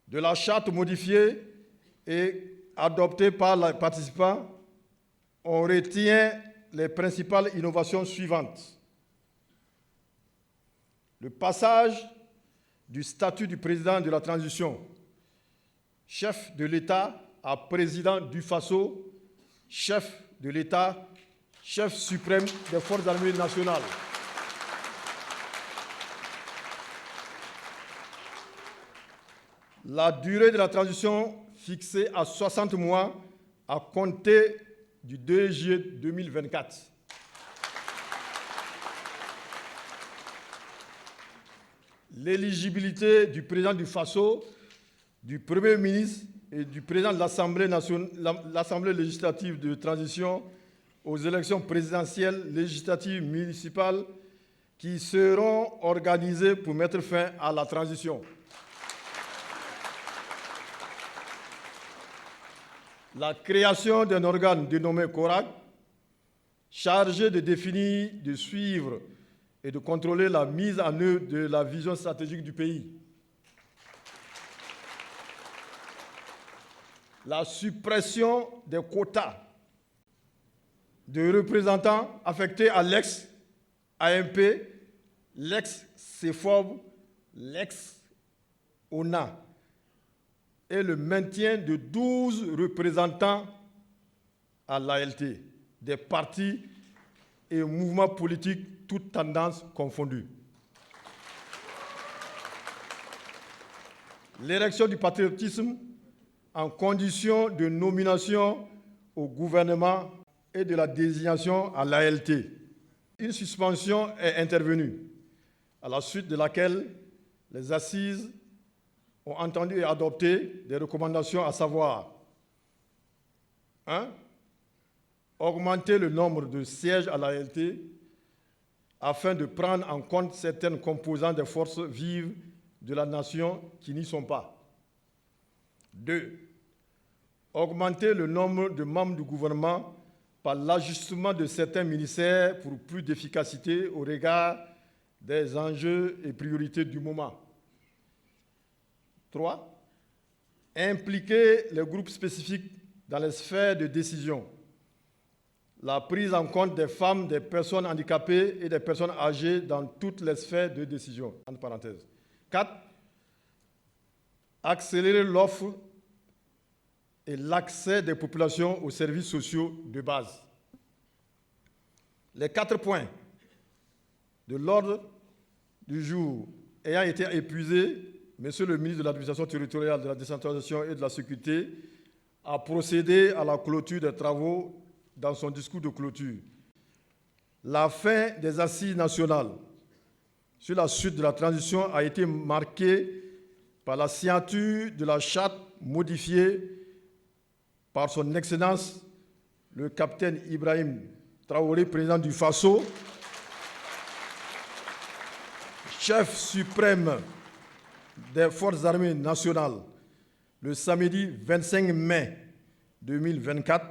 de la charte modifiée et adoptée par les participants, on retient les principales innovations suivantes. Le passage du statut du président de la transition, chef de l'État, à président du Faso, chef de l'État, chef suprême des forces armées nationales. La durée de la transition fixée à 60 mois à compter du 2 juillet 2024. L'éligibilité du président du Faso, du Premier ministre et du président de l'Assemblée législative de transition aux élections présidentielles, législatives, municipales qui seront organisées pour mettre fin à la transition. La création d'un organe dénommé CORAC, chargé de définir, de suivre et de contrôler la mise en œuvre de la vision stratégique du pays. La suppression des quotas de représentants affectés à l'ex-AMP, l'ex-CEFOB, l'ex-ONA et le maintien de 12 représentants à l'ALT, des partis et mouvements politiques, toutes tendances confondues. L'érection du patriotisme en condition de nomination au gouvernement et de la désignation à l'ALT. Une suspension est intervenue, à la suite de laquelle les assises ont entendu et adopté des recommandations, à savoir 1. Augmenter le nombre de sièges à l'ALT afin de prendre en compte certaines composantes des forces vives de la nation qui n'y sont pas. 2. Augmenter le nombre de membres du gouvernement par l'ajustement de certains ministères pour plus d'efficacité au regard des enjeux et priorités du moment. 3. Impliquer les groupes spécifiques dans les sphères de décision. La prise en compte des femmes, des personnes handicapées et des personnes âgées dans toutes les sphères de décision. Entre parenthèses. 4. Accélérer l'offre et l'accès des populations aux services sociaux de base. Les 4 points de l'ordre du jour ayant été épuisés, Monsieur le ministre de l'Administration territoriale, de la décentralisation et de la sécurité a procédé à la clôture des travaux dans son discours de clôture. La fin des assises nationales sur la suite de la transition a été marquée par la signature de la charte modifiée par son Excellence le capitaine Ibrahim Traoré, président du Faso, chef suprême des forces armées nationales, le samedi 25 mai 2024,